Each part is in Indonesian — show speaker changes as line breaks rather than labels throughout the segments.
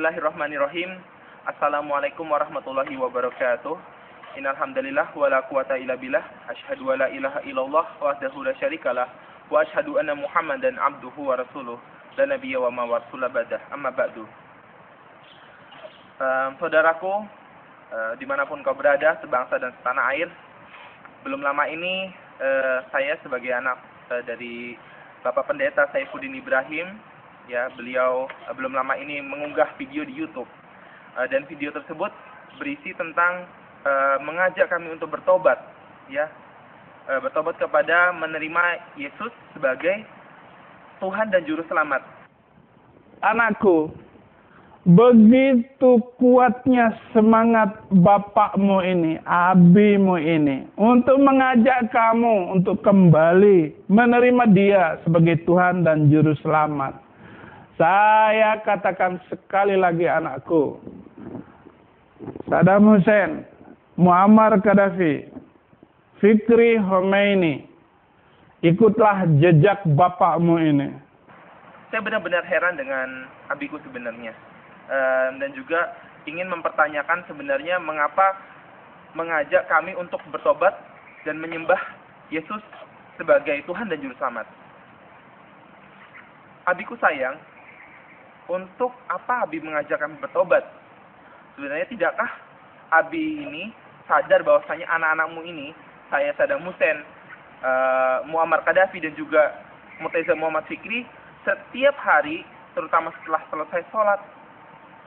Bismillahirrahmanirrahim. Assalamualaikum warahmatullahi wabarakatuh. Innal hamdalillah wala quwata illa billah. Asyhadu an la ilaha illallah wahdahu la syarikalah wa asyhadu anna Muhammadan abduhu wa rasuluh. La nabiyya wa ma warsulah badah. Amma ba'du. Saudaraku, dimanapun kau berada, sebangsa dan setanah air, belum lama ini saya sebagai anak dari Bapak Pendeta Saifuddin Ibrahim, ya, beliau belum lama ini mengunggah video di YouTube, dan video tersebut berisi tentang mengajak kami untuk bertobat, ya, bertobat kepada menerima Yesus sebagai Tuhan dan Juru Selamat.
Anakku, begitu kuatnya semangat bapakmu ini, abimu ini, untuk mengajak kamu untuk kembali menerima Dia sebagai Tuhan dan Juru Selamat. Saya katakan sekali lagi, anakku, Saddam Hussein, Muammar Gaddafi, Fikri Khomeini, ikutlah jejak bapakmu ini.
Saya benar-benar heran dengan abiku sebenarnya, dan juga ingin mempertanyakan sebenarnya mengapa mengajak kami untuk bertobat dan menyembah Yesus sebagai Tuhan dan Juru Selamat. Abiku sayang, untuk apa Abi mengajak kami bertobat? Sebenarnya tidakkah Abi ini sadar bahwasanya anak-anakmu ini, saya Saddam Hussein, Muammar Gaddafi dan juga Murtaza Muhammad Fikri, setiap hari, terutama setelah selesai sholat,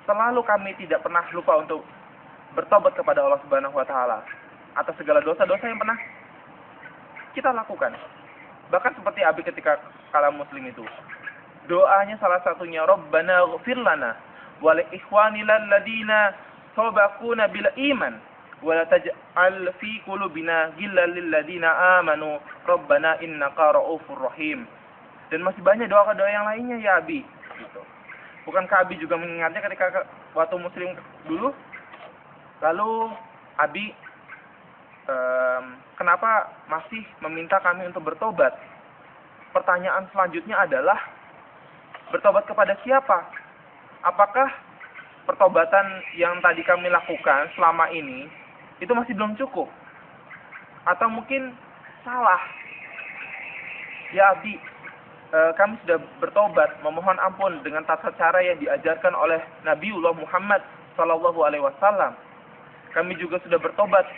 selalu kami tidak pernah lupa untuk bertobat kepada Allah Subhanahu wa Ta'ala atas segala dosa-dosa yang pernah kita lakukan. Bahkan seperti Abi ketika kala Muslim itu, doanya salah satunya, Rabbana ighfir lana wa li ikhwanina alladziina sabaquna bil iman wa la taj'al fi qulubina ghillan lil ladziina amanu Rabbana innaka ra'ufur rahim. Dan masih banyak doa-doa yang lainnya, ya Abi, gitu. Bukankah Abi juga mengingatnya ketika waktu Muslim dulu? Lalu Abi kenapa masih meminta kami untuk bertobat? Pertanyaan selanjutnya adalah, bertobat kepada siapa? Apakah pertobatan yang tadi kami lakukan selama ini itu masih belum cukup? Atau mungkin salah? Ya Abi, kami sudah bertobat, memohon ampun dengan tata cara yang diajarkan oleh Nabiullah Muhammad SAW. Kami juga sudah bertobat,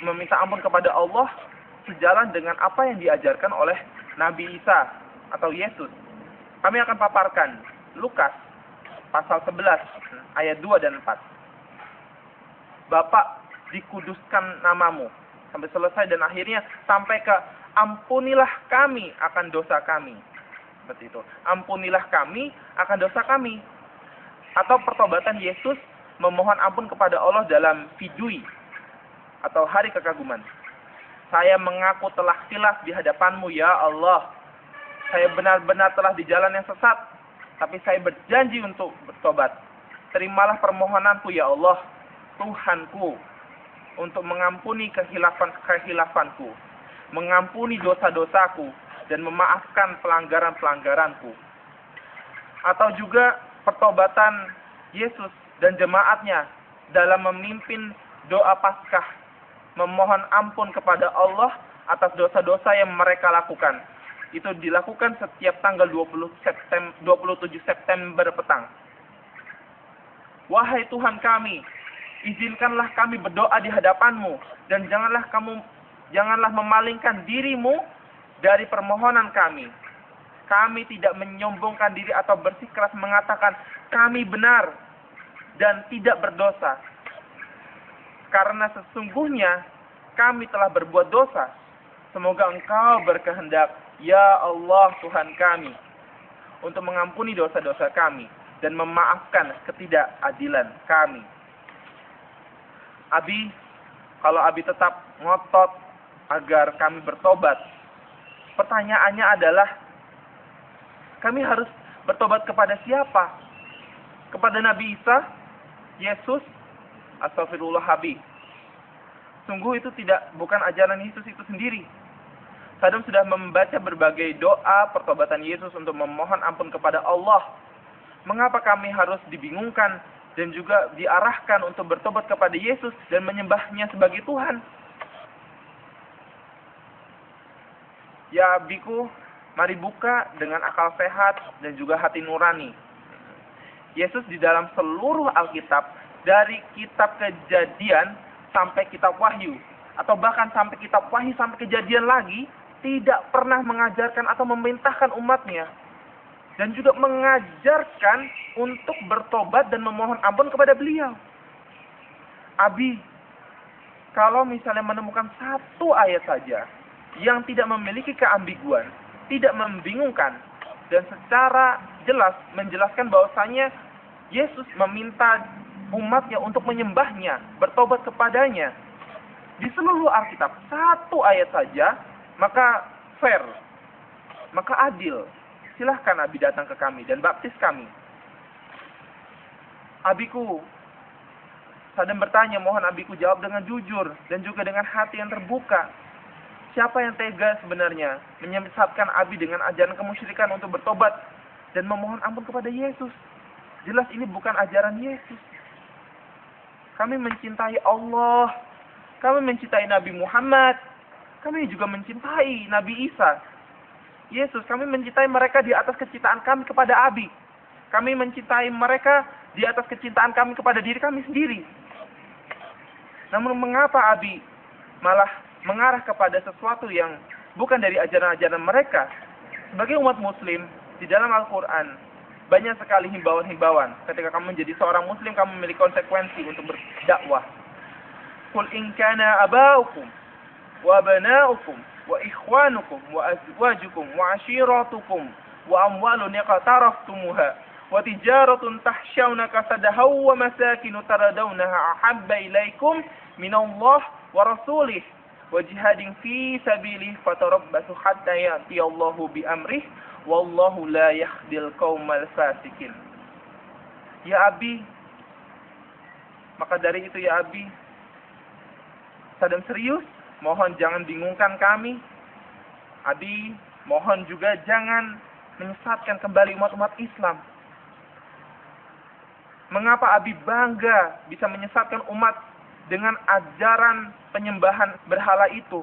meminta ampun kepada Allah sejalan dengan apa yang diajarkan oleh Nabi Isa atau Yesus. Kami akan paparkan Lukas pasal 11 ayat 2 dan 4. Bapak, dikuduskan namamu, sampai selesai, dan akhirnya sampai ke ampunilah kami akan dosa kami. Seperti itu. Ampunilah kami akan dosa kami. Atau pertobatan Yesus memohon ampun kepada Allah dalam Fidui atau hari kekaguman. Saya mengaku telah khilaf di hadapanmu, ya Allah. Saya benar-benar telah di jalan yang sesat, tapi saya berjanji untuk bertobat. Terimalah permohonanku, ya Allah, Tuhanku, untuk mengampuni kehilafanku, mengampuni dosa-dosaku, dan memaafkan pelanggaran-pelanggaranku. Atau juga pertobatan Yesus dan jemaatnya dalam memimpin doa Paskah, memohon ampun kepada Allah atas dosa-dosa yang mereka lakukan. Itu dilakukan setiap tanggal 27 September petang. Wahai Tuhan kami, izinkanlah kami berdoa di hadapan-Mu, dan janganlah memalingkan diri-Mu dari permohonan kami. Kami tidak menyombongkan diri atau bersikeras mengatakan kami benar dan tidak berdosa. Karena sesungguhnya kami telah berbuat dosa. Semoga Engkau berkehendak, ya Allah Tuhan kami, untuk mengampuni dosa-dosa kami dan memaafkan ketidakadilan kami. Abi, kalau Abi tetap ngotot agar kami bertobat, pertanyaannya adalah, kami harus bertobat kepada siapa? Kepada Nabi Isa? Yesus? Astagfirullah, Abi. Sungguh itu bukan ajaran Yesus itu sendiri. Saddam sudah membaca berbagai doa pertobatan Yesus untuk memohon ampun kepada Allah. Mengapa kami harus dibingungkan dan juga diarahkan untuk bertobat kepada Yesus dan menyembahnya sebagai Tuhan? Ya abiku, mari buka dengan akal sehat dan juga hati nurani. Yesus di dalam seluruh Alkitab, dari kitab Kejadian sampai kitab Wahyu, atau bahkan sampai kitab Wahyu sampai Kejadian lagi, tidak pernah mengajarkan atau memerintahkan umatnya, dan juga mengajarkan untuk bertobat dan memohon ampun kepada beliau. Abi, kalau misalnya menemukan satu ayat saja yang tidak memiliki keambiguan, tidak membingungkan, dan secara jelas menjelaskan bahwasanya Yesus meminta umatnya untuk menyembahnya, bertobat kepadanya, di seluruh Alkitab, satu ayat saja, maka fair, maka adil. Silahkan Abi datang ke kami dan baptis kami. Abiku, Sadam bertanya, mohon Abiku jawab dengan jujur dan juga dengan hati yang terbuka. Siapa yang tega sebenarnya menyesatkan Abi dengan ajaran kemusyrikan untuk bertobat dan memohon ampun kepada Yesus? Jelas ini bukan ajaran Yesus. Kami mencintai Allah, kami mencintai Nabi Muhammad, kami juga mencintai Nabi Isa, Yesus. Kami mencintai mereka di atas kecintaan kami kepada Abi. Kami mencintai mereka di atas kecintaan kami kepada diri kami sendiri. Namun mengapa Abi malah mengarah kepada sesuatu yang bukan dari ajaran-ajaran mereka? Sebagai umat muslim, di dalam Al-Quran banyak sekali himbauan-himbauan. Ketika kamu menjadi seorang muslim, kamu memiliki konsekuensi untuk berdakwah. Qul in kana aba'ukum wa abna'ukum wa ikhwanukum wa azwajukum wa ashiratukum wa amwalun iqtaraftumuha wa tijaratun tahshawna kasadaha wa masakin taradawnaha ahabba ilaikum minallah wa rasulih wa jihadin fi sabilihi fatarabbasu hatta ya'ti Allahu bi amrih wallahu la yahdil qaumal fasikin. Ya Abi, maka dari itu ya Abi, Sadam serius, mohon jangan bingungkan kami. Abi, mohon juga jangan menyesatkan kembali umat-umat Islam. Mengapa Abi bangga bisa menyesatkan umat dengan ajaran penyembahan berhala itu?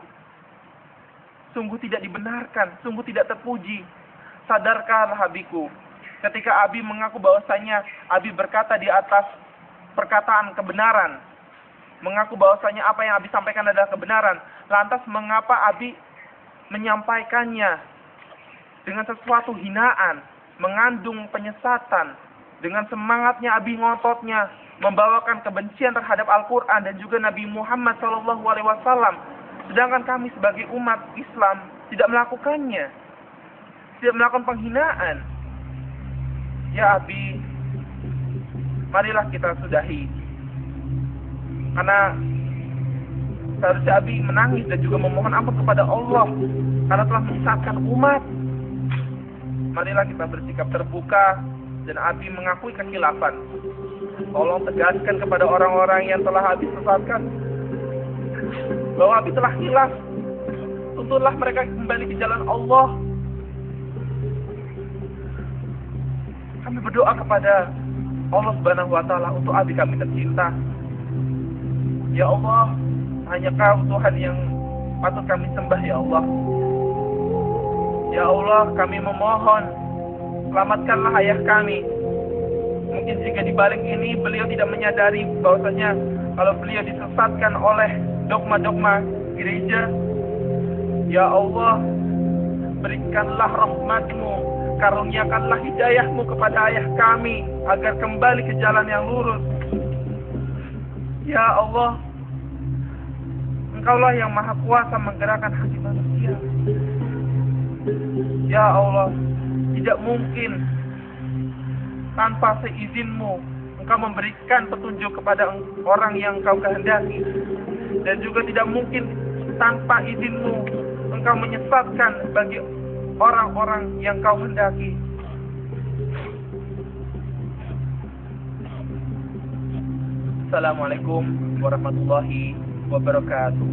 Sungguh tidak dibenarkan, sungguh tidak terpuji. Sadarkanlah Abiku, ketika Abi mengaku bahwasanya Abi berkata di atas perkataan kebenaran, mengaku bahwasanya apa yang Abi sampaikan adalah kebenaran, lantas mengapa Abi menyampaikannya dengan sesuatu hinaan, mengandung penyesatan, dengan semangatnya Abi ngototnya membawakan kebencian terhadap Al-Quran dan juga Nabi Muhammad SAW, sedangkan kami sebagai umat Islam tidak melakukannya, tidak melakukan penghinaan. Ya Abi, marilah kita sudahi, karena seharusnya Abi menangis dan juga memohon ampun kepada Allah karena telah menyesatkan umat. Marilah kita bersikap terbuka dan Abi mengakui kekhilafan. Tolong tegaskan kepada orang-orang yang telah Abi sesatkan bahwa Abi telah khilaf. Tuntunlah mereka kembali ke jalan Allah. Kami berdoa kepada Allah Subhanahu wa Ta'ala untuk Abi kami tercinta. Ya Allah, hanya Kau Tuhan yang patut kami sembah, ya Allah. Ya Allah, kami memohon, selamatkanlah ayah kami. Mungkin jika di balik ini beliau tidak menyadari bahwasanya kalau beliau disesatkan oleh dogma-dogma gereja, ya Allah, berikanlah rahmat-Mu, karuniakanlah hidayah-Mu kepada ayah kami agar kembali ke jalan yang lurus. Ya Allah, Engkaulah yang maha kuasa menggerakkan hati manusia. Ya Allah, tidak mungkin tanpa seizin-Mu Engkau memberikan petunjuk kepada orang yang Engkau kehendaki, dan juga tidak mungkin tanpa izin-Mu Engkau menyesatkan bagi orang-orang yang Kau hendaki. Assalamualaikum warahmatullahi wabarakatuh.